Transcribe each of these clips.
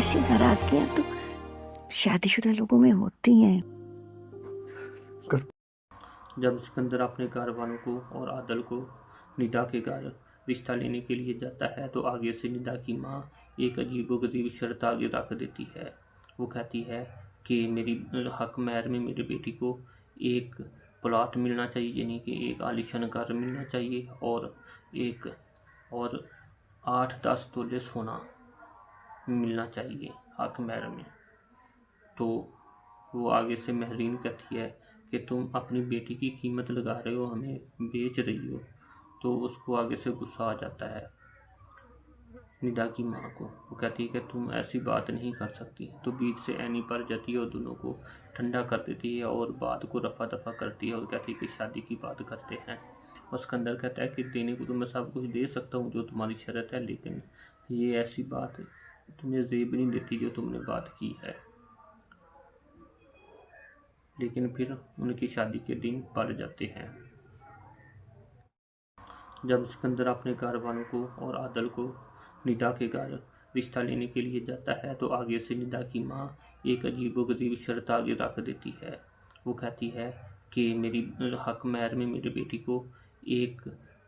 ऐसी नाराजगियां तो शादीशुदा लोगों में होती हैं। जब सिकंदर अपने घर वालों को और आदल को निदा के घर रिश्ता लेने के लिए जाता है तो आगे से निदा की माँ एक अजीबोगरीब शर्त आगे रख देती है। वो कहती है कि मेरी हक महर में मेरी बेटी को एक प्लॉट मिलना चाहिए, यानी कि एक आलीशान घर मिलना चाहिए और 8-10 तोले सोना मिलना चाहिए हक महर में। तो वो आगे से महरीन कहती है कि तुम अपनी बेटी की कीमत लगा रहे हो, हमें बेच रही हो। तो उसको आगे से गुस्सा आ जाता है निदा की माँ को। वो कहती है कि तुम ऐसी बात नहीं कर सकती। तो बीच से एनी पर जाती है और दोनों को ठंडा कर देती है और बात को रफा दफा करती है और कहती है कि शादी की बात करते हैं। और सिकंदर कहता है कि देने को तो मैं सब कुछ दे सकता हूँ जो तुम्हारी शर्त है, लेकिन ये ऐसी बात तुम्हें जेब नहीं देती जो तुमने बात की है। लेकिन फिर उनकी शादी के दिन पड़ जाते हैं। जब सिकंदर अपने घर वालों को और आदल को निदा के घर रिश्ता लेने के लिए जाता है तो आगे से निदा की माँ एक अजीबोगरीब शर्त आगे रख देती है। वो कहती है कि मेरी हक महर में मेरी बेटी को एक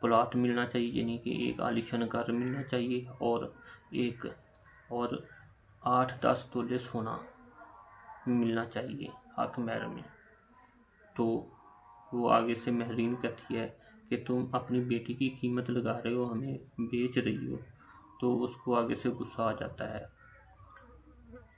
प्लॉट मिलना चाहिए, यानी कि एक आलीशान घर मिलना चाहिए और 8-10 तोले सोना मिलना चाहिए हक महर में। तो वो आगे से महरीन कहती है कि तुम अपनी बेटी की कीमत लगा रहे हो, हमें बेच रही हो। तो उसको आगे से गुस्सा आ जाता है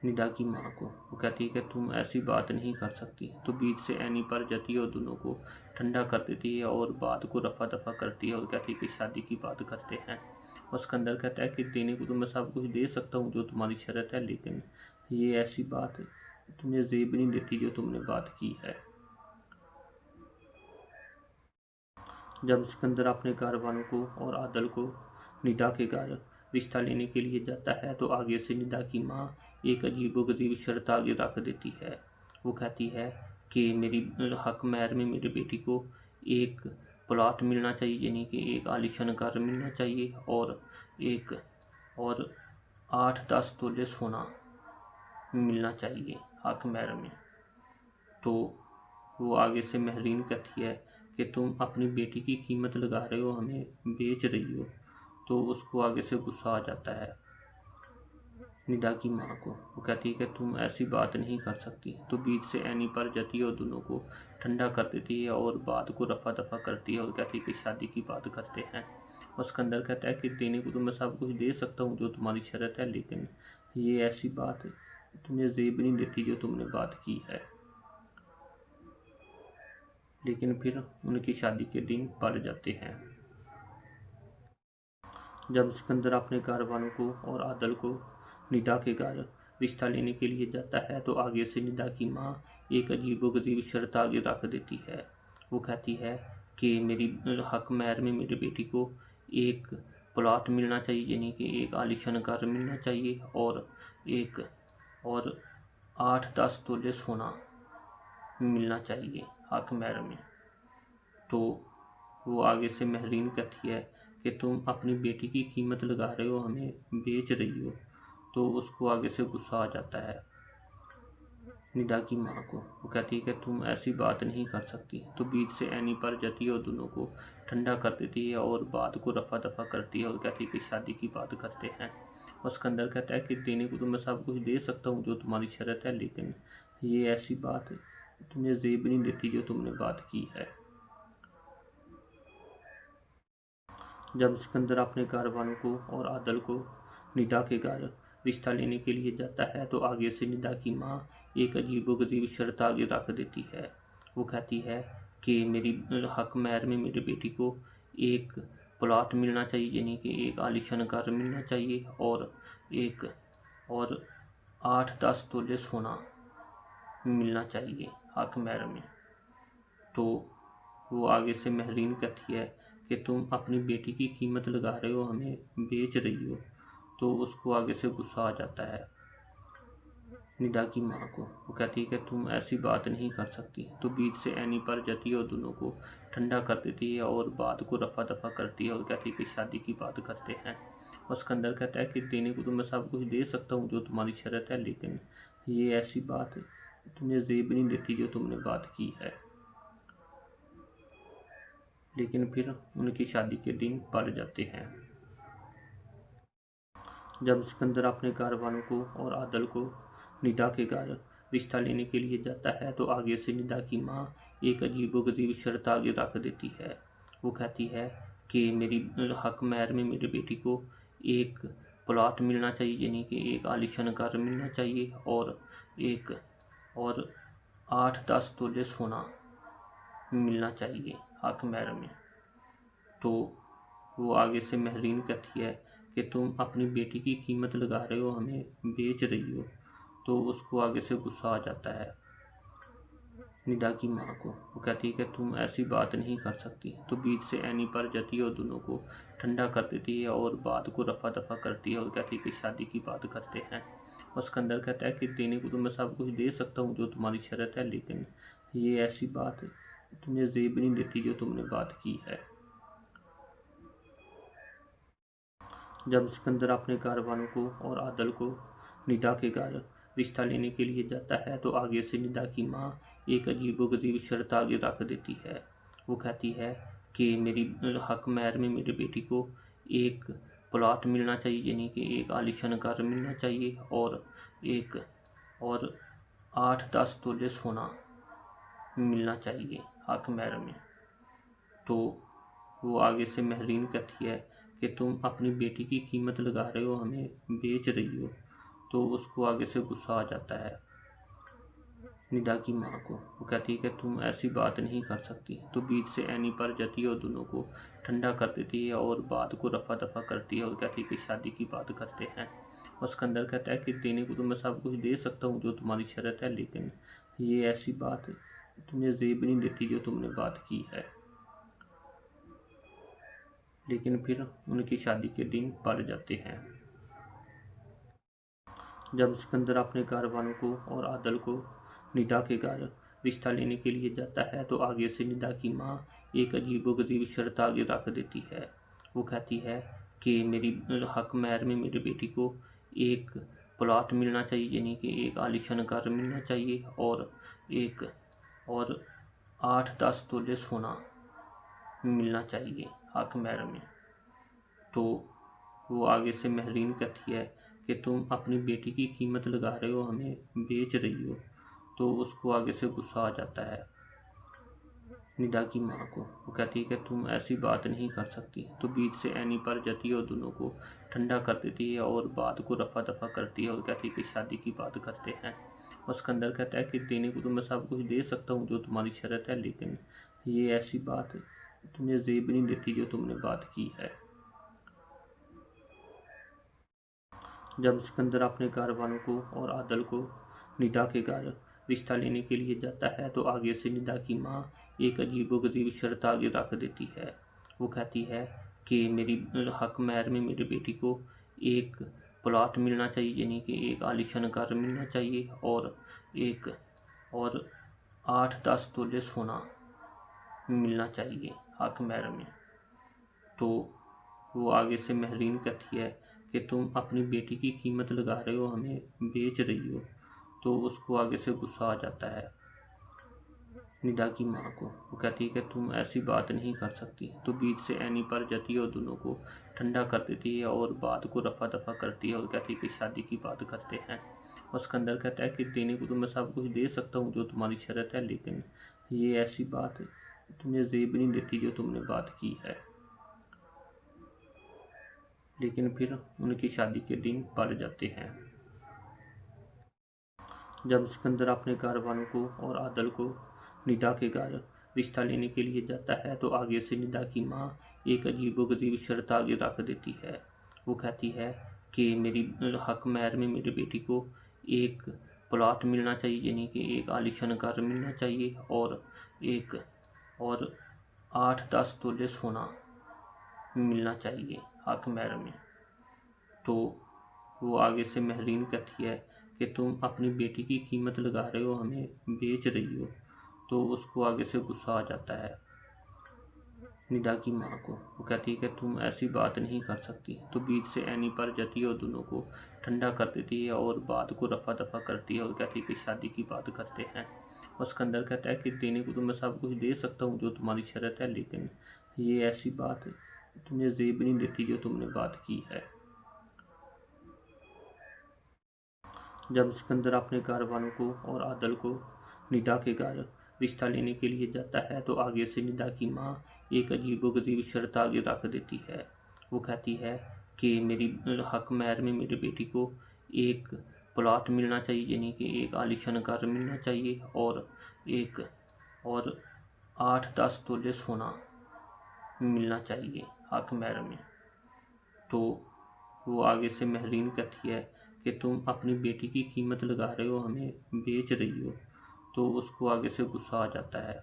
निदा की माँ को। वो कहती है कि तुम ऐसी बात नहीं कर सकती। तो बीच से एनी पर जाती है और दोनों को ठंडा कर देती है और बात को रफा दफा करती है और कहती है कि शादी की बात करते हैं। और सिकंदर कहता है कि देने को तो मैं सब कुछ दे सकता हूँ जो तुम्हारी शर्त है, लेकिन ये ऐसी बात तुम्हें जेब नहीं देती जो तुमने बात की है। जब सिकंदर अपने घर वालों को और आदल को निदा के घर रिश्ता लेने के लिए जाता है तो आगे से निदा की माँ एक अजीबोगरीब शर्त आगे रख देती है। वो कहती है कि मेरी हक महर में मेरी बेटी को एक प्लॉट मिलना चाहिए, यानी कि एक आलीशान घर मिलना चाहिए और 8-10 तोले सोना मिलना चाहिए हक महर में। तो वो आगे से महरीन कहती है कि तुम अपनी बेटी की कीमत लगा रहे हो, हमें बेच रही हो। तो उसको आगे से गुस्सा आ जाता है निदा की माँ को। वो कहती है कि तुम ऐसी बात नहीं कर सकती। तो बीच से एनी पर जाती है और दोनों को ठंडा कर देती है और बात को रफा दफा करती है और कहती है कि शादी की बात करते हैं। और सिकंदर कहता है कि देने को तो मैं सब कुछ दे सकता हूँ जो तुम्हारी शर्त है, लेकिन ये ऐसी बात तुम्हें जेब नहीं देती जो तुमने बात की है। लेकिन फिर उनकी शादी के दिन पड़ जाते हैं। जब सिकंदर अपने घर वालों को और आदल को निदा के घर रिश्ता लेने के लिए जाता है तो आगे से निदा की माँ एक अजीबोगरीब शर्त आगे रख देती है। वो कहती है कि मेरी हक महर में मेरी बेटी को एक प्लॉट मिलना चाहिए, यानी कि एक आलीशान घर मिलना चाहिए और 8-10 तोले सोना मिलना चाहिए हक महर में। तो वो आगे से महरीन कहती है कि तुम अपनी बेटी की कीमत लगा रहे हो, हमें बेच रही हो। तो उसको आगे से गुस्सा आ जाता है निदा की माँ को। वो कहती है कि तुम ऐसी बात नहीं कर सकती। तो बीच से एनी पर जाती है और दोनों को ठंडा कर देती है और बात को रफा दफा करती है और कहती है कि शादी की बात करते हैं। और सिकंदर कहता है कि देने को तो मैं सब कुछ दे सकता हूँ जो तुम्हारी शर्त है, लेकिन ये ऐसी बात तुम्हें जेब नहीं देती जो तुमने बात की है। जब सिकंदर अपने घर वालों को और आदल को निदा के घर रिश्ता लेने के लिए जाता है तो आगे से निदा की माँ एक अजीबोगरीब शर्त आगे रख देती है। वो कहती है कि मेरी हक महर में मेरी बेटी को एक प्लॉट मिलना चाहिए, यानी कि एक आलीशान घर मिलना चाहिए और 8-10 तोले सोना मिलना चाहिए हक महर में। तो वो आगे से महरीन कहती है कि तुम अपनी बेटी की कीमत लगा रहे हो, हमें बेच रही हो। तो उसको आगे से गुस्सा आ जाता है निदा की माँ को। वो कहती है कि तुम ऐसी बात नहीं कर सकती। तो बीच से एनी पर जाती है और दोनों को ठंडा कर देती है और बात को रफा दफा करती है और कहती है कि शादी की बात करते हैं। और सिकंदर कहता है कि देने को तो मैं सब कुछ दे सकता हूँ जो तुम्हारी शर्त है, लेकिन ये ऐसी बात तुम्हें जेब नहीं देती जो तुमने बात की है। लेकिन फिर उनकी शादी के दिन पड़ जाते हैं। जब सिकंदर अपने घर वालों को और आदल को निदा के घर रिश्ता लेने के लिए जाता है तो आगे से निदा की माँ एक अजीबोगरीब शर्त आगे रख देती है। वो कहती है कि मेरी हक महर में मेरी बेटी को एक प्लॉट मिलना चाहिए, यानी कि एक आलीशान घर मिलना चाहिए और 8-10 तोले सोना मिलना चाहिए हक महर में। तो वो आगे से महरीन कहती है कि तुम अपनी बेटी की कीमत लगा रहे हो, हमें बेच रही हो। तो उसको आगे से गुस्सा आ जाता है निदा की माँ को। वो कहती है कि तुम ऐसी बात नहीं कर सकती। तो बीच से एनी पर जाती है और दोनों को ठंडा कर देती है और बात को रफा दफा करती है और कहती है कि शादी की बात करते हैं। और सिकंदर कहता है कि देने को तो मैं सब कुछ दे सकता हूँ जो तुम्हारी शर्त है, लेकिन ये ऐसी बात तुम्हें जेब नहीं देती जो तुमने बात की है। जब सिकंदर अपने घर वालों को और आदल को निदा के घर रिश्ता लेने के लिए जाता है तो आगे से निदा की माँ एक अजीबोगरीब शर्त आगे रख देती है। वो कहती है कि मेरी हक महर में मेरी बेटी को एक प्लॉट मिलना चाहिए, यानी कि एक आलीशान घर मिलना चाहिए और 8-10 तोले सोना मिलना चाहिए हक महर में। तो वो आगे से महरीन कहती है कि तुम अपनी बेटी की कीमत लगा रहे हो, हमें बेच रही हो। तो उसको आगे से गुस्सा आ जाता है निदा की माँ को। वो कहती है कि तुम ऐसी बात नहीं कर सकती। तो बीच से एनी पर जाती है और दोनों को ठंडा कर देती है और बात को रफा दफा करती है और कहती है कि शादी की बात करते हैं। और सिकंदर कहता है कि देने को तो मैं सब कुछ दे सकता हूँ जो तुम्हारी शर्त है, लेकिन ये ऐसी बात तुम्हें जेब नहीं देती जो तुमने बात की है। लेकिन फिर उनकी शादी के दिन पड़ जाते हैं। जब सिकंदर अपने घर वालों को और आदल को निदा के घर रिश्ता लेने के लिए जाता है तो आगे से निदा की माँ एक अजीबोगरीब शर्त आगे रख देती है। वो कहती है कि मेरी हक महर में मेरी बेटी को एक प्लॉट मिलना चाहिए, यानी कि एक आलीशान घर मिलना चाहिए और 8-10 तोले सोना मिलना चाहिए हक महर में। तो वो आगे से महरीन कहती है कि तुम अपनी बेटी की कीमत लगा रहे हो, हमें बेच रही हो। तो उसको आगे से गुस्सा आ जाता है निदा की माँ को। वो कहती है कि तुम ऐसी बात नहीं कर सकती। तो बीच से एनी पर जाती है और दोनों को ठंडा कर देती है और बात को रफा दफा करती है और कहती है कि शादी की बात करते हैं। और सिकंदर कहता है कि देने को तो मैं सब कुछ दे सकता हूँ जो तुम्हारी शर्त है, लेकिन ये ऐसी बात तुम्हें जेब नहीं देती जो तुमने बात की है। जब सिकंदर अपने घर वालों को और आदल को निदा के घर रिश्ता लेने के लिए जाता है तो आगे से निदा की माँ एक अजीबोगरीब शर्त आगे रख देती है। वो कहती है कि मेरी हक महर में मेरी बेटी को एक प्लॉट मिलना चाहिए, यानी कि एक आलीशान घर मिलना चाहिए और 8-10 तोले सोना मिलना चाहिए हक महर में। तो वो आगे से महरीन कहती है कि तुम अपनी बेटी की कीमत लगा रहे हो, हमें बेच रही हो। तो उसको आगे से गुस्सा आ जाता है निदा की माँ को। वो कहती है कि तुम ऐसी बात नहीं कर सकती। तो बीच से एनी पर जाती है और दोनों को ठंडा कर देती है और बात को रफा दफा करती है और कहती है कि शादी की बात करते हैं। और सिकंदर कहता है कि देने को तो मैं सब कुछ दे सकता हूँ जो तुम्हारी शर्त है, लेकिन ये ऐसी बात तुम्हें जेब नहीं देती जो तुमने बात की है। लेकिन फिर उनकी शादी के दिन पड़ जाते हैं। जब सिकंदर अपने घर वालों को और आदल को निदा के घर रिश्ता लेने के लिए जाता है तो आगे से निदा की माँ एक अजीबोगरीब शर्त आगे रख देती है। वो कहती है कि मेरी हक महर में मेरी बेटी को एक प्लॉट मिलना चाहिए, यानी कि एक आलीशान घर मिलना चाहिए और 8-10 तोले सोना मिलना चाहिए हक महर में। तो वो आगे से महरीन कहती है कि तुम अपनी बेटी की कीमत लगा रहे हो, हमें बेच रही हो। तो उसको आगे से गुस्सा आ जाता है निदा की माँ को। वो कहती है कि तुम ऐसी बात नहीं कर सकती। तो बीच से एनी पर जाती है और दोनों को ठंडा कर देती है और बात को रफा दफा करती है और कहती है कि शादी की बात करते हैं। और सिकंदर कहता है कि देने को तो मैं सब कुछ दे सकता हूँ जो तुम्हारी शर्त है, लेकिन ये ऐसी बात तुम्हें जेब नहीं देती जो तुमने बात की है। जब सिकंदर अपने घर वालों को और आदल को निदा के घर रिश्ता लेने के लिए जाता है तो आगे से निदा की माँ एक अजीबोगरीब शर्त आगे रख देती है। वो कहती है कि मेरी हक महर में मेरी बेटी को एक प्लॉट मिलना चाहिए, यानी कि एक आलीशान घर मिलना चाहिए और 8-10 तोले सोना मिलना चाहिए हक महर में। तो वो आगे से महरीन कहती है कि तुम अपनी बेटी की कीमत लगा रहे हो, हमें बेच रही हो। तो उसको आगे से गुस्सा आ जाता है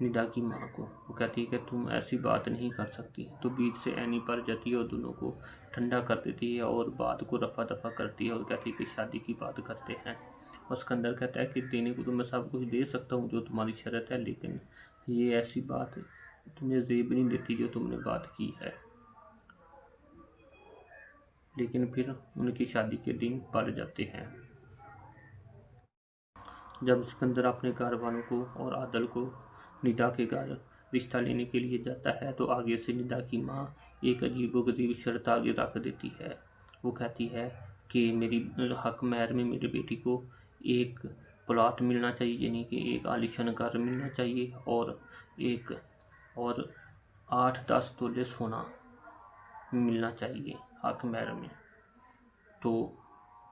निदा की माँ को। वो कहती है कि तुम ऐसी बात नहीं कर सकती। तो बीच से एनी पर जाती है और दोनों को ठंडा कर देती है और बात को रफा दफा करती है और कहती है कि शादी की बात करते हैं। और सिकंदर कहता है कि देने को तो मैं सब कुछ दे सकता हूँ जो तुम्हारी शर्त है, लेकिन ये ऐसी बात तुम्हें जेब नहीं देती जो तुमने बात की है। लेकिन फिर उनकी शादी के दिन पड़ जाते हैं। जब सिकंदर अपने घर वालों को और आदल को निदा के घर रिश्ता लेने के लिए जाता है तो आगे से निदा की माँ एक अजीबोगरीब शर्त आगे रख देती है। वो कहती है कि मेरी हक महर में मेरी बेटी को एक प्लॉट मिलना चाहिए, यानी कि एक आलीशान घर मिलना चाहिए और 8-10 तोले सोना मिलना चाहिए हक महर में। तो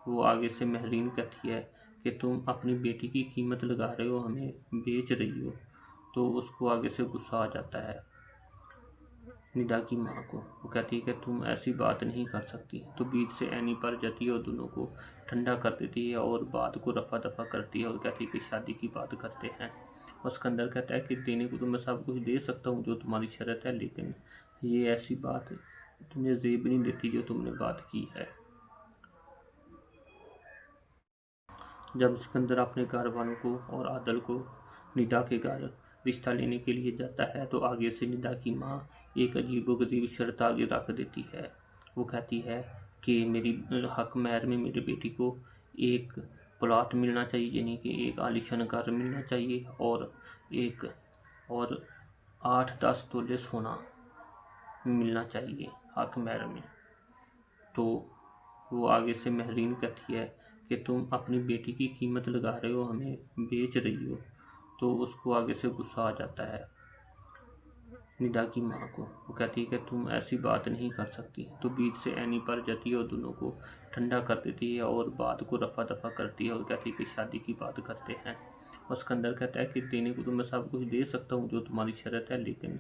वो आगे से महरीन कहती है कि तुम अपनी बेटी की कीमत लगा रहे हो, हमें बेच रही हो। तो उसको आगे से गुस्सा आ जाता है निदा की माँ को। वो कहती है कि तुम ऐसी बात नहीं कर सकती। तो बीच से एनी पर जाती है और दोनों को ठंडा कर देती है और बात को रफा दफा करती है और कहती है कि शादी की बात करते हैं। और सिकंदर कहता है कि देने को तो मैं सब कुछ दे सकता हूँ जो तुम्हारी शर्त है, लेकिन ये ऐसी बात तुम्हें जेब नहीं देती जो तुमने बात की है। जब सिकंदर अपने घर वालों को और आदल को निदा के घर रिश्ता लेने के लिए जाता है तो आगे से निदा की माँ एक अजीबोगरीब शर्त आगे रख देती है। वो कहती है कि मेरी हक महर में मेरी बेटी को एक प्लॉट मिलना चाहिए, यानी कि एक आलीशान घर मिलना चाहिए और 8-10 तोले सोना मिलना चाहिए हक महर में। तो वो आगे से महरीन कहती है कि तुम अपनी बेटी की कीमत लगा रहे हो, हमें बेच रही हो। तो उसको आगे से गुस्सा आ जाता है निदा की माँ को। वो कहती है कि तुम ऐसी बात नहीं कर सकती। तो बीच से एनी पर जाती है और दोनों को ठंडा कर देती है और बात को रफा दफा करती है और कहती है कि शादी की बात करते हैं। और सिकंदर कहता है कि देने को तो मैं सब कुछ दे सकता हूँ जो तुम्हारी शर्त है, लेकिन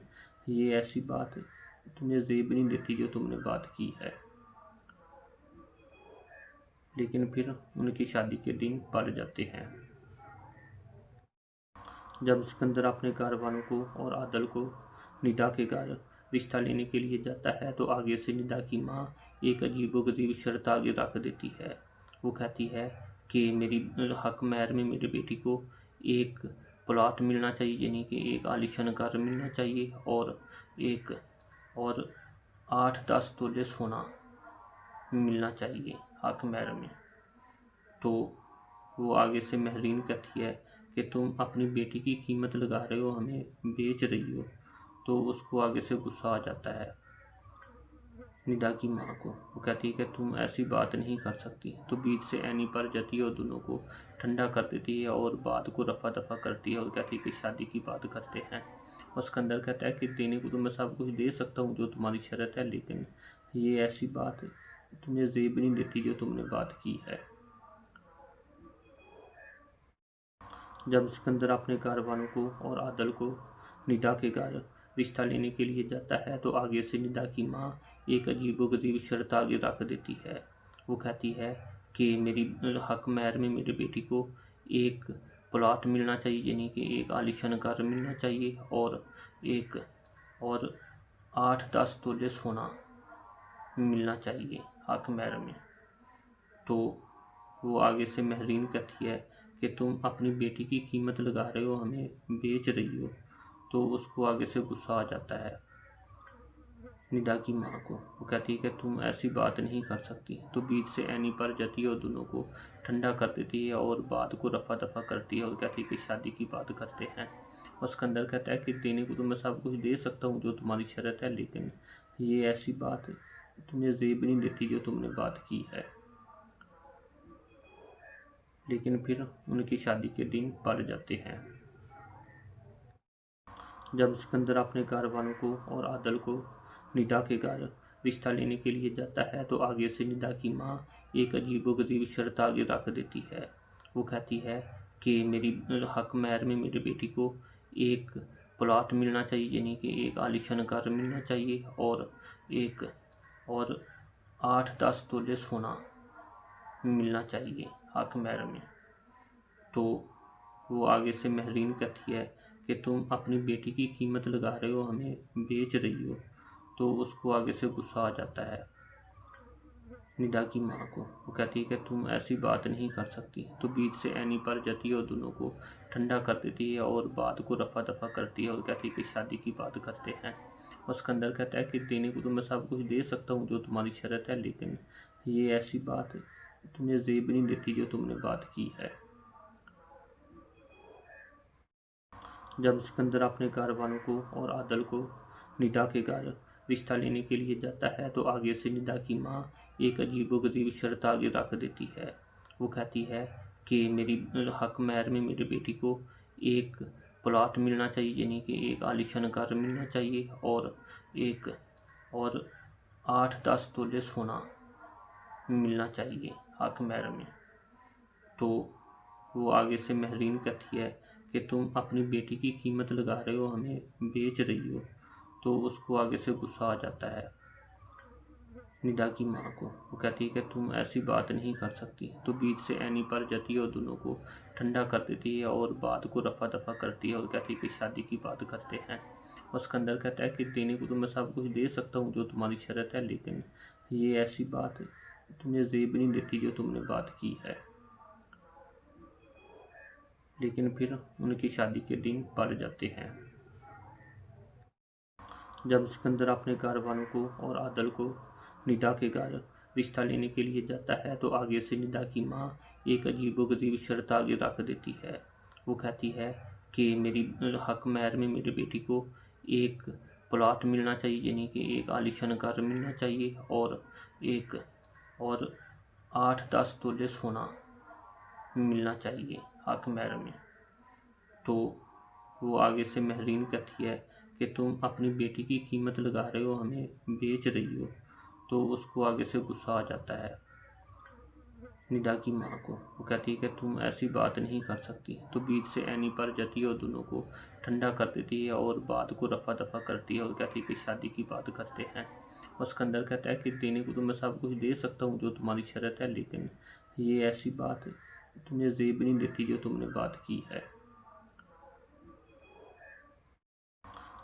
ये ऐसी बात तुम्हें जेब नहीं देती जो तुमने बात की है। लेकिन फिर उनकी शादी के दिन पड़ जाते हैं। जब सिकंदर अपने घर वालों को और आदल को निदा के घर रिश्ता लेने के लिए जाता है तो आगे से निदा की माँ एक अजीबोगरीब शर्त आगे रख देती है। वो कहती है कि मेरी हक महर में मेरी बेटी को एक प्लॉट मिलना चाहिए, यानी कि एक आलीशान घर मिलना चाहिए और 8-10 तोले सोना मिलना चाहिए हक महर में। तो वो आगे से महरीन कहती है कि तुम अपनी बेटी की कीमत लगा रहे हो, हमें बेच रही हो। तो उसको आगे से गुस्सा आ जाता है निदा की माँ को। वो कहती है कि तुम ऐसी बात नहीं कर सकती। तो बीच से एनी पर जाती है और दोनों को ठंडा कर देती है और बात को रफा दफा करती है और कहती है कि शादी की बात करते हैं। और सिकंदर कहता है कि देने को तो मैं सब कुछ दे सकता हूँ जो तुम्हारी शर्त है, लेकिन ये ऐसी बात तुम्हें जेब नहीं देती जो तुमने बात की है। जब सिकंदर अपने घर वालों को और आदल को निदा के घर रिश्ता लेने के लिए जाता है तो आगे से निदा की माँ एक अजीबोगरीब शर्त आगे रख देती है। वो कहती है कि मेरी हक महर में मेरी बेटी को एक प्लॉट मिलना चाहिए, यानी कि एक आलीशान घर मिलना चाहिए और 8-10 तोले सोना मिलना चाहिए हक महर में। तो वो आगे से महरीन कहती है कि तुम अपनी बेटी की कीमत लगा रहे हो, हमें बेच रही हो। तो उसको आगे से गुस्सा आ जाता है निदा की माँ को। वो कहती है कि तुम ऐसी बात नहीं कर सकती। तो बीच से एनी पर जाती है और दोनों को ठंडा कर देती है और बात को रफा दफा करती है और कहती है कि शादी की बात करते हैं। और सिकंदर कहता है कि देने को तो मैं सब कुछ दे सकता हूँ जो तुम्हारी शर्त है, लेकिन ये ऐसी बात तुम्हें जेब नहीं देती जो तुमने बात की है। लेकिन फिर उनकी शादी के दिन पड़ जाते हैं। जब सिकंदर अपने घर वालों को और आदल को निदा के घर रिश्ता लेने के लिए जाता है तो आगे से निदा की माँ एक अजीबोगरीब शर्त आगे रख देती है। वो कहती है कि मेरी हक महर में मेरी बेटी को एक प्लॉट मिलना चाहिए, यानी कि एक आलीशान घर मिलना चाहिए और 8-10 तोले सोना मिलना चाहिए हक महर में। तो वो आगे से महरीन कहती है कि तुम अपनी बेटी की कीमत लगा रहे हो, हमें बेच रही हो। तो उसको आगे से गुस्सा आ जाता है निदा की माँ को। वो कहती है कि तुम ऐसी बात नहीं कर सकती। तो बीच से एनी पर जाती है और दोनों को ठंडा कर देती है और बात को रफा दफा करती है और कहती है कि शादी की बात करते हैं। और सिकंदर कहता है कि देने को तो मैं सब कुछ दे सकता हूँ जो तुम्हारी शर्त है, लेकिन ये ऐसी बात तुम्हें जेब नहीं देती जो तुमने बात की है। जब सिकंदर अपने घर वालों को और आदल को निदा के घर रिश्ता लेने के लिए जाता है तो आगे से निदा की माँ एक अजीबोगरीब शर्त आगे रख देती है। वो कहती है कि मेरी हक महर में मेरी बेटी को एक प्लॉट मिलना चाहिए, यानी कि एक आलीशान घर मिलना चाहिए और 8-10 तोले सोना मिलना चाहिए हक महर में। तो वो आगे से महरीन कहती है कि तुम अपनी बेटी की कीमत लगा रहे हो, हमें बेच रही हो। तो उसको आगे से गुस्सा आ जाता है निदा की माँ को। वो कहती है कि तुम ऐसी बात नहीं कर सकती। तो बीच से एनी पर जाती है और दोनों को ठंडा कर देती है और बात को रफा दफा करती है और कहती है कि शादी की बात करते हैं। और सिकंदर कहता है कि देने को तो मैं सब कुछ दे सकता हूँ जो तुम्हारी शर्त है, लेकिन ये ऐसी बात तुम्हें जेब नहीं देती जो तुमने बात की है। लेकिन फिर उनकी शादी के दिन पड़ जाते हैं। जब सिकंदर अपने घर वालों को और आदल को निदा के घर रिश्ता लेने के लिए जाता है तो आगे से निदा की माँ एक अजीबोगरीब शर्त आगे रख देती है। वो कहती है कि मेरी हक महर में मेरी बेटी को एक प्लॉट मिलना चाहिए, यानी कि एक आलीशान घर मिलना चाहिए और 8-10 तोले सोना मिलना चाहिए हक महर में। तो वो आगे से महरीन कहती है कि तुम अपनी बेटी की कीमत लगा रहे हो, हमें बेच रही हो। तो उसको आगे से गुस्सा आ जाता है निदा की माँ को। वो कहती है कि तुम ऐसी बात नहीं कर सकती। तो बीच से एनी पर जाती है और दोनों को ठंडा कर देती है और बात को रफा दफा करती है और कहती है कि शादी की बात करते हैं। और सिकंदर कहता है कि देने को तो मैं सब कुछ दे सकता हूँ जो तुम्हारी शर्त है, लेकिन ये ऐसी बात तुम्हें जेब नहीं देती जो तुमने बात की है।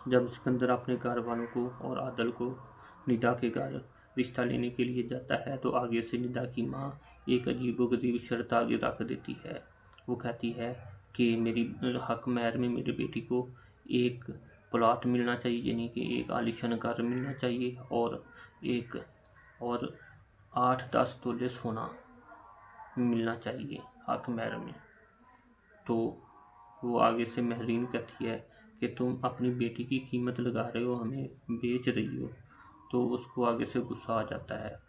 जब सिकंदर अपने घर वालों को और आदल को निदा के घर रिश्ता लेने के लिए जाता है तो आगे से निदा की माँ एक अजीबोगरीब शर्त आगे रख देती है। वो कहती है कि मेरी हक महर में मेरी बेटी को एक प्लॉट मिलना चाहिए, यानी कि एक आलीशान घर मिलना चाहिए और 8-10 तोले सोना मिलना चाहिए हक महर में। तो वो आगे से महरीन कहती है कि तुम अपनी बेटी की कीमत लगा रहे हो, हमें बेच रही हो। तो उसको आगे से गुस्सा आ जाता है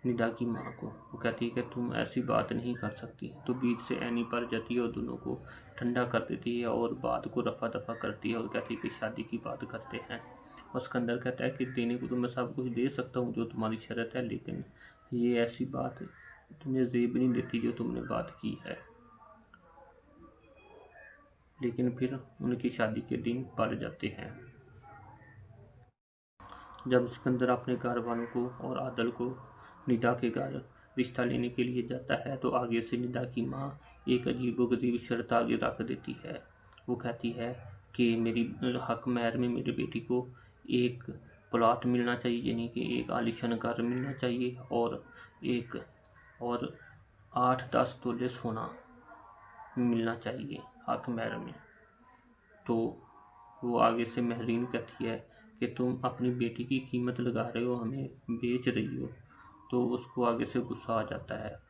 निदा की माँ को। वो कहती है कि तुम ऐसी बात नहीं कर सकती। तो बीच से एनी पर जाती है और दोनों को ठंडा कर देती है और बात को रफा दफा करती है और कहती है कि शादी की बात करते हैं। और सिकंदर कहता है कि देने को तो मैं सब कुछ दे सकता हूँ जो तुम्हारी शर्त है, लेकिन ये ऐसी बात तुम्हें जेब नहीं देती जो तुमने बात की है। लेकिन फिर उनकी शादी के दिन पड़ जाते हैं। जब सिकंदर अपने घर वालों को और आदल को निदा के घर रिश्ता लेने के लिए जाता है तो आगे से निदा की माँ एक अजीबोगरीब शर्त आगे रख देती है। वो कहती है कि मेरी हक महर में मेरी बेटी को एक प्लॉट मिलना चाहिए, यानी कि एक आलीशान घर मिलना चाहिए और 8-10 तोले सोना मिलना चाहिए हक महर में। तो वो आगे से महरीन कहती है कि तुम अपनी बेटी की कीमत लगा रहे हो, हमें बेच रही हो। तो उसको आगे से गुस्सा आ जाता है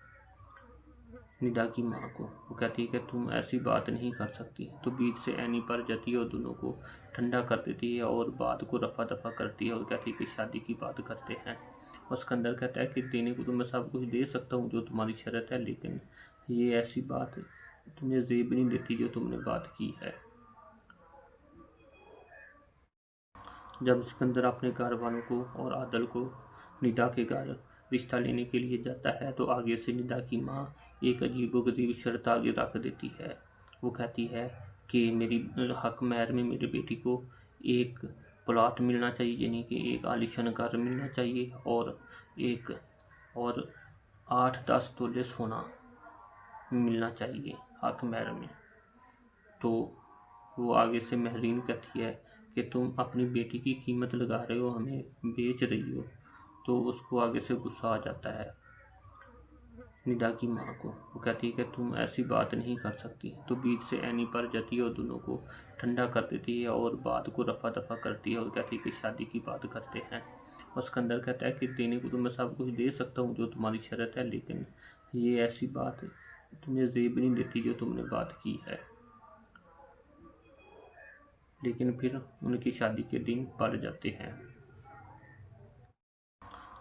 निदा की माँ को। वो कहती है कि तुम ऐसी बात नहीं कर सकती। तो बीच से एनी पर जाती है और दोनों को ठंडा कर देती है और बात को रफा दफा करती है और कहती है कि शादी की बात करते हैं। और सिकंदर कहता है कि देने को तो मैं सब कुछ दे सकता हूँ जो तुम्हारी शर्त है, लेकिन ये ऐसी बात तुम्हें जेब नहीं देती जो तुमने बात की है। जब सिकंदर अपने घर वालों को और आदल को निदा के घर रिश्ता लेने के लिए जाता है तो आगे से निदा की माँ एक अजीबोगरीब शर्त आगे रख देती है। वो कहती है कि मेरी हक महर में मेरी बेटी को एक प्लॉट मिलना चाहिए, यानी कि एक आलीशान घर मिलना चाहिए और 8-10 तोले सोना मिलना चाहिए हक महर में। तो वो आगे से महरीन कहती है कि तुम अपनी बेटी की कीमत लगा रहे हो, हमें बेच रही हो। तो उसको आगे से गुस्सा आ जाता है निदा की माँ को। वो कहती है कि तुम ऐसी बात नहीं कर सकती। तो बीच से एनी पर जाती है और दोनों को ठंडा कर देती है और बात को रफा दफा करती है और कहती है कि शादी की बात करते हैं। और सिकंदर कहता है कि देने को तो मैं सब कुछ दे सकता हूँ जो तुम्हारी शर्त है, लेकिन ये ऐसी बात तुम्हें जेब नहीं देती जो तुमने बात की है। लेकिन फिर उनकी शादी के दिन पड़ जाते हैं।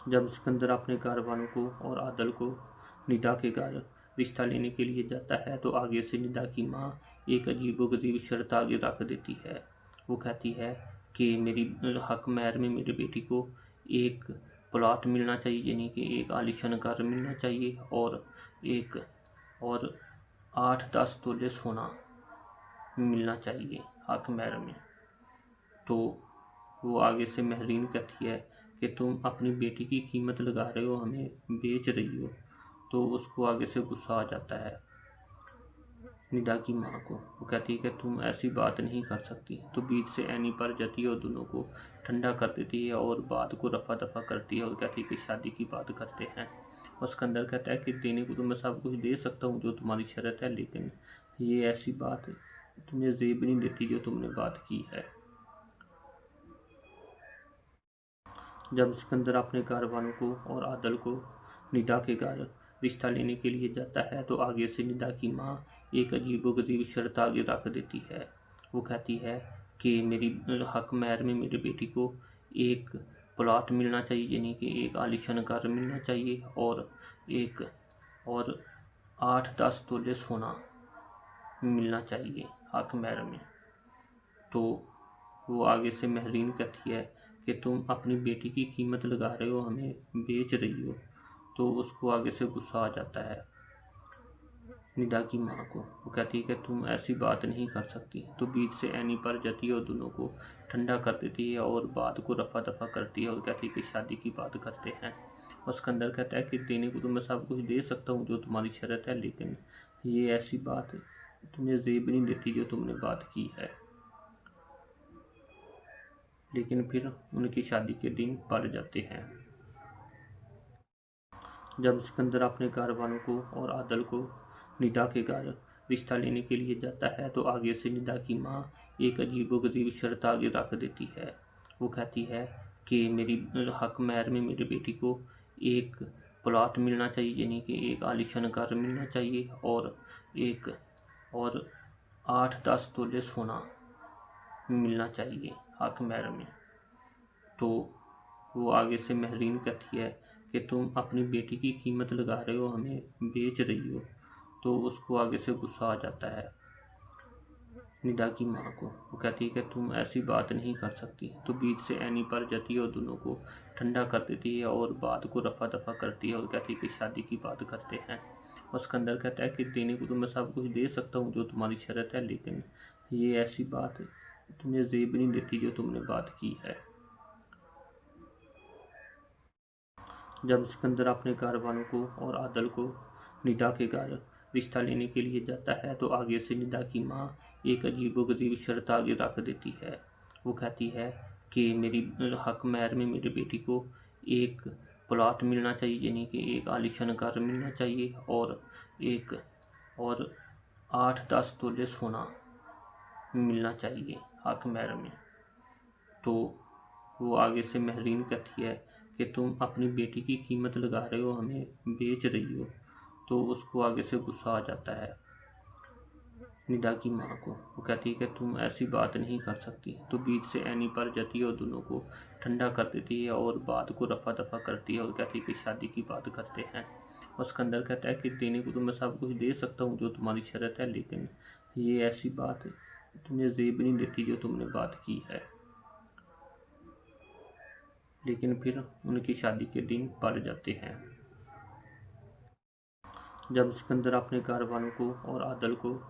जब सिकंदर अपने घर वालों को और आदल को निदा के घर रिश्ता लेने के लिए जाता है तो आगे से निदा की माँ एक अजीबोगरीब शर्त आगे रख देती है। वो कहती है कि मेरी हक महर में मेरी बेटी को एक प्लॉट मिलना चाहिए, यानी कि एक आलीशान घर मिलना चाहिए और 8-10 तोले सोना मिलना चाहिए हक महर में। तो वो आगे से महरीन कहती है कि तुम अपनी बेटी की कीमत लगा रहे हो, हमें बेच रही हो। तो उसको आगे से गुस्सा आ जाता है निदा की माँ को। वो कहती है कि तुम ऐसी बात नहीं कर सकती। तो बीच से एनी पर जाती है और दोनों को ठंडा कर देती है और बात को रफा दफा करती है और कहती है कि शादी की बात करते हैं। और सिकंदर कहता है कि देने को तो मैं सब कुछ दे सकता हूँ जो तुम्हारी शर्त है, लेकिन ये ऐसी बात तुम्हें जेब नहीं देती जो तुमने बात की है। जब सिकंदर अपने घर वालों को और आदल को निदा के घर रिश्ता लेने के लिए जाता है तो आगे से निदा की माँ एक अजीबोगरीब शर्त आगे रख देती है। वो कहती है कि मेरी हक महर में मेरी बेटी को एक प्लॉट मिलना चाहिए, यानी कि एक आलीशान घर मिलना चाहिए और 8-10 तोले सोना मिलना चाहिए हक महर में। तो वो आगे से महरीन कहती है कि तुम अपनी बेटी की कीमत लगा रहे हो, हमें बेच रही हो। तो उसको आगे से गुस्सा आ जाता है निदा की माँ को। वो कहती है कि तुम ऐसी बात नहीं कर सकती। तो बीच से एनी पर जाती है और दोनों को ठंडा कर देती है और बात को रफा दफा करती है और कहती है कि शादी की बात करते हैं। और सिकंदर कहता है कि देने को तो मैं सब कुछ दे सकता हूँ जो तुम्हारी शर्त है, लेकिन ये ऐसी बात तुम्हें जेब नहीं देती जो तुमने बात की है। लेकिन फिर उनकी शादी के दिन पड़ जाते हैं। जब सिकंदर अपने घर वालों को और आदल को निदा के घर रिश्ता लेने के लिए जाता है तो आगे से निदा की माँ एक अजीबोगरीब शर्त आगे रख देती है। वो कहती है कि मेरी हक महर में मेरी बेटी को एक प्लॉट मिलना चाहिए, यानी कि एक आलीशान घर मिलना चाहिए और 8-10 तोले सोना मिलना चाहिए हक महर में। तो वो आगे से महरीन कहती है कि तुम अपनी बेटी की कीमत लगा रहे हो, हमें बेच रही हो। तो उसको आगे से गुस्सा आ जाता है निदा की माँ को। वो कहती है कि तुम ऐसी बात नहीं कर सकती। तो बीच से एनी पर जाती है और दोनों को ठंडा कर देती है और बात को रफा दफा करती है और कहती है कि शादी की बात करते हैं। और सिकंदर कहता है कि देने को तो मैं सब कुछ दे सकता हूँ जो तुम्हारी शर्त है, लेकिन ये ऐसी बात तुम्हें जेब नहीं देती जो तुमने बात की है। जब सिकंदर अपने घर वालों को और आदल को निदा के घर रिश्ता लेने के लिए जाता है तो आगे से निदा की माँ एक अजीबोगरीब शर्त आगे रख देती है। वो कहती है कि मेरी हक महर में मेरी बेटी को एक प्लॉट मिलना चाहिए, यानी कि एक आलीशान घर मिलना चाहिए और 8-10 तोले सोना मिलना चाहिए हक महर में। तो वो आगे से महरीन कहती है कि तुम अपनी बेटी की कीमत लगा रहे हो, हमें बेच रही हो। तो उसको आगे से गुस्सा आ जाता है निदा की माँ को। वो कहती है कि तुम ऐसी बात नहीं कर सकती। तो बीच से एनी पर जाती है और दोनों को ठंडा कर देती है और बात को रफा दफा करती है और कहती है कि शादी की बात करते हैं। और सिकंदर कहता है कि देने को तो मैं सब कुछ दे सकता हूँ जो तुम्हारी शर्त है, लेकिन ये ऐसी बात तुम्हें जेब नहीं देती जो तुमने बात की है। लेकिन फिर उनकी शादी के दिन पड़ जाते हैं। जब सिकंदर अपने घर वालों को और आदल को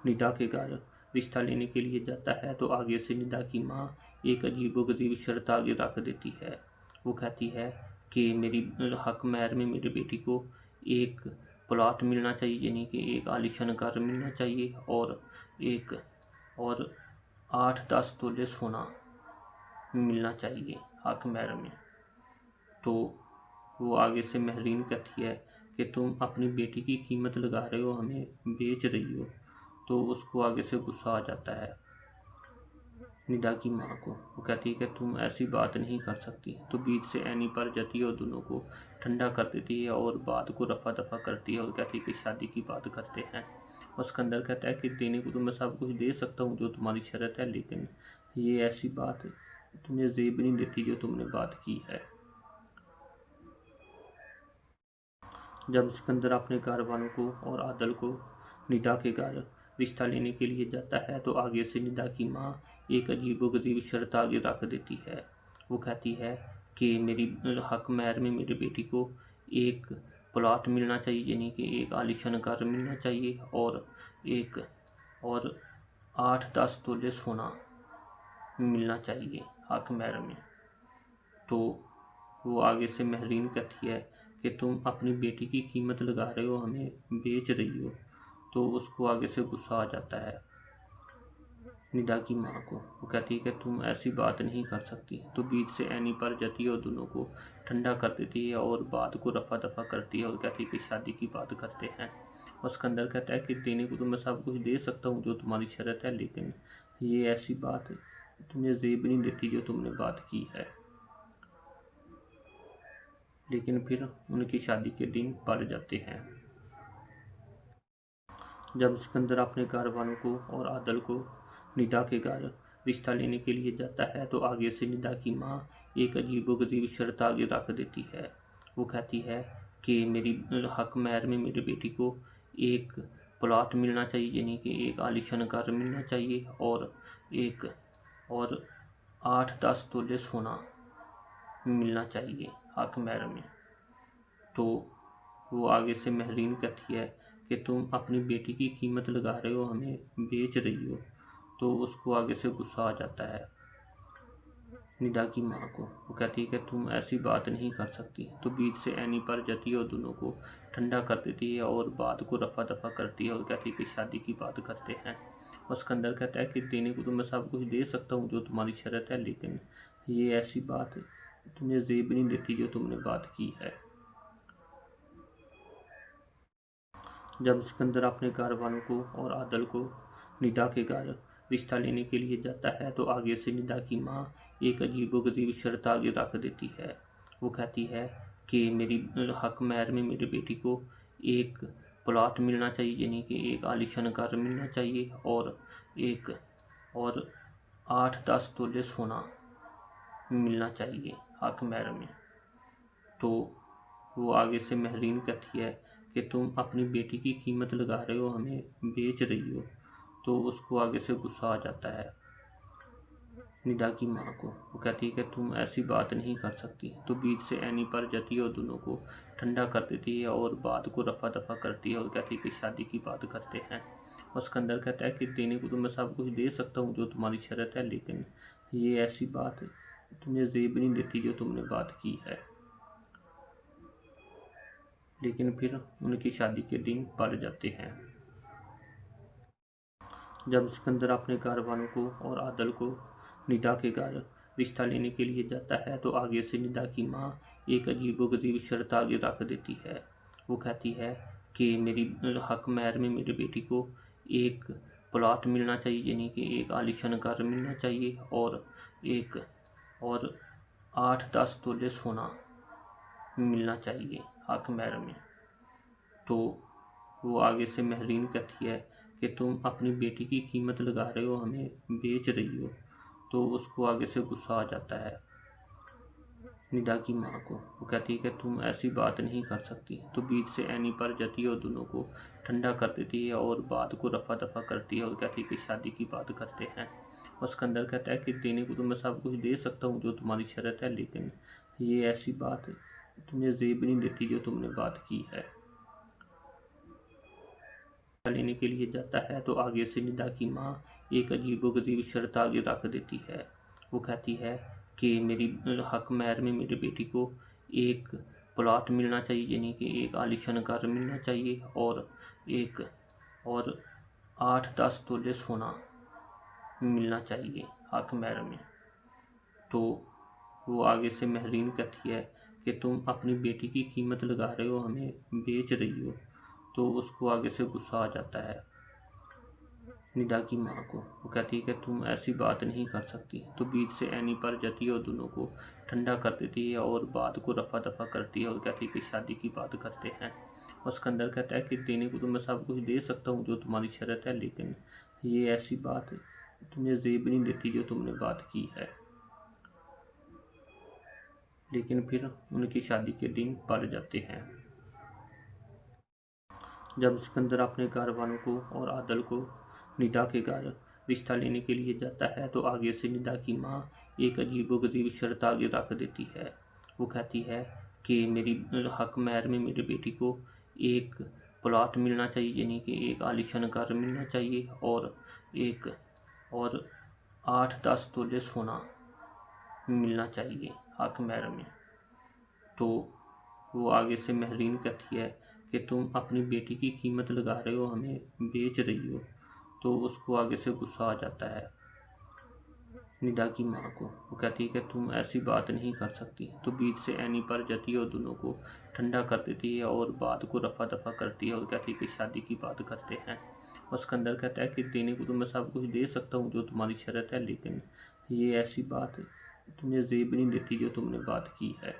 निदा के घर रिश्ता लेने के लिए जाता है तो आगे से निदा की माँ एक अजीबोगरीब शर्त आगे रख देती है। वो कहती है कि मेरी हक महर में मेरी बेटी को एक प्लॉट मिलना चाहिए, यानी कि एक आलीशान घर मिलना चाहिए और 8-10 तोले सोना मिलना चाहिए हक महर में। तो वो आगे से महरीन कहती है कि तुम अपनी बेटी की कीमत लगा रहे हो, हमें बेच रही हो। तो उसको आगे से गुस्सा आ जाता है निदा की माँ को। वो कहती है कि तुम ऐसी बात नहीं कर सकती। तो बीच से एनी पर जाती है और दोनों को ठंडा कर देती है और बात को रफा दफा करती है और कहती है कि शादी की बात करते हैं। और सिकंदर कहता है कि देने को तो मैं सब कुछ दे सकता हूँ जो तुम्हारी शर्त है, लेकिन ये ऐसी बात तुम्हें जेब नहीं देती जो तुमने बात की है। जब सिकंदर अपने घर वालों को और आदल को निदा के घर रिश्ता लेने के लिए जाता है तो आगे से निदा की माँ एक अजीबोगरीब शर्त आगे रख देती है। वो कहती है कि मेरी हक महर में मेरी बेटी को एक प्लॉट मिलना चाहिए, यानी कि एक आलीशान घर मिलना चाहिए और 8-10 तोले सोना मिलना चाहिए हक महर में। तो वो आगे से महरीन कहती है कि तुम अपनी बेटी की कीमत लगा रहे हो, हमें बेच रही हो। तो उसको आगे से गुस्सा आ जाता है निदा की माँ को। वो कहती है कि तुम ऐसी बात नहीं कर सकती। तो बीच से एनी पर जाती है और दोनों को ठंडा कर देती है और बात को रफा दफा करती है और कहती है कि शादी की बात करते हैं। और सिकंदर कहता है कि देने को तो मैं सब कुछ दे सकता हूँ जो तुम्हारी शर्त है, लेकिन ये ऐसी बात तुम्हें जेब नहीं देती जो तुमने बात की है। लेकिन फिर उनकी शादी के दिन पड़ जाते हैं। जब सिकंदर अपने घर वालों को और आदल को निदा के घर रिश्ता लेने के लिए जाता है तो आगे से निदा की माँ एक अजीबोगरीब शर्त आगे रख देती है। वो कहती है कि मेरी हक महर में मेरी बेटी को एक प्लॉट मिलना चाहिए, यानी कि एक आलीशान घर मिलना चाहिए और 8-10 तोले सोना मिलना चाहिए हक महर में। तो वो आगे से महरीन कहती है कि तुम अपनी बेटी की कीमत लगा रहे हो, हमें बेच रही हो। तो उसको आगे से गुस्सा आ जाता है निदा की माँ को। वो कहती है कि तुम ऐसी बात नहीं कर सकती। तो बीच से एनी पर जाती है और दोनों को ठंडा कर देती है और बात को रफा दफा करती है और कहती है कि शादी की बात करते हैं। और सिकंदर कहता है कि देने को तो मैं सब कुछ दे सकता हूँ जो तुम्हारी शर्त है, लेकिन ये ऐसी बात तुम्हें जेब नहीं देती जो तुमने बात की है। जब सिकंदर अपने घर वालों को और आदल को निदा के घर रिश्ता लेने के लिए जाता है तो आगे से निदा की माँ एक अजीबोगरीब शर्त आगे रख देती है। वो कहती है कि मेरी हक महर में मेरी बेटी को एक प्लॉट मिलना चाहिए, यानी कि एक आलीशान घर मिलना चाहिए और 8-10 तोले सोना मिलना चाहिए हक महर में। तो वो आगे से महरीन कहती है कि तुम अपनी बेटी की कीमत लगा रहे हो, हमें बेच रही हो। तो उसको आगे से गुस्सा आ जाता है निदा की माँ को। वो कहती है कि तुम ऐसी बात नहीं कर सकती। तो बीच से एनी पर जाती है और दोनों को ठंडा कर देती है और बात को रफा दफा करती है और कहती है कि शादी की बात करते हैं। और सिकंदर कहता है कि देने को तो मैं सब कुछ दे सकता हूँ जो तुम्हारी शर्त है, लेकिन ये ऐसी बात तुम्हें जेब नहीं देती जो तुमने बात की है। लेकिन फिर उनकी शादी के दिन पड़ जाते हैं। जब सिकंदर अपने घर वालों को और आदल को निदा के घर रिश्ता लेने के लिए जाता है तो आगे से निदा की माँ एक अजीबोगरीब शर्त आगे रख देती है। वो कहती है कि मेरी हक महर में मेरी बेटी को एक प्लॉट मिलना चाहिए, यानी कि एक आलीशान घर मिलना चाहिए, और 8-10 तोले सोना मिलना चाहिए हक महर में। तो वो आगे से महरीन कहती है कि तुम अपनी बेटी की कीमत लगा रहे हो, हमें बेच रही हो। तो उसको आगे से गुस्सा आ जाता है निदा की माँ को। वो कहती है कि तुम ऐसी बात नहीं कर सकती। तो बीच से एनी पर जाती है और दोनों को ठंडा कर देती है और बात को रफा दफा करती है और कहती है कि शादी की बात करते हैं। और सिकंदर कहता है कि देने को तो मैं सब कुछ दे सकता हूँ जो तुम्हारी शर्त है, लेकिन ये ऐसी बात तुम्हें जेब नहीं देती जो तुमने बात की है। लेने के लिए जाता है तो आगे से निदा की माँ एक अजीबोगरीब शर्त आगे रख देती है। वो कहती है कि मेरी हक महर में मेरे बेटी को एक प्लॉट मिलना चाहिए, यानी कि एक आलीशान घर मिलना चाहिए, और 8-10 तोले सोना मिलना चाहिए हक महर में। तो वो आगे से महरीन कहती है कि तुम अपनी बेटी की कीमत लगा रहे हो, हमें बेच रही हो। तो उसको आगे से गुस्सा आ जाता है निदा की माँ को। वो कहती है कि तुम ऐसी बात नहीं कर सकती। तो बीच से एनी पर जाती है और दोनों को ठंडा कर देती है और बात को रफा दफा करती है और कहती है कि शादी की बात करते हैं। और सिकंदर कहता है कि देने को तो मैं सब कुछ दे सकता हूँ जो तुम्हारी शर्त है, लेकिन ये ऐसी बात तुम्हें जेब नहीं देती जो तुमने बात की है। लेकिन फिर उनकी शादी के दिन पड़ जाते हैं। जब सिकंदर अपने घर वालों को और आदल को निदा के घर रिश्ता लेने के लिए जाता है तो आगे से निदा की माँ एक अजीबोगरीब शर्त आगे रख देती है। वो कहती है कि मेरी हक महर में मेरी बेटी को एक प्लॉट मिलना चाहिए, यानी कि एक आलीशान घर मिलना चाहिए, और 8-10 तोले सोना मिलना चाहिए हक महर में। तो वो आगे से महरीन कहती है कि तुम अपनी बेटी की कीमत लगा रहे हो, हमें बेच रही हो। तो उसको आगे से गुस्सा आ जाता है निदा की माँ को। वो कहती है कि तुम ऐसी बात नहीं कर सकती। तो बीच से एनी पर जाती है और दोनों को ठंडा कर देती है और बात को रफा दफा करती है और कहती है कि शादी की बात करते हैं। और सिकंदर कहता है कि देने को तो मैं सब कुछ दे सकता हूँ जो तुम्हारी शर्त है, लेकिन ये ऐसी बात तुम्हें जेब नहीं देती जो तुमने बात की है।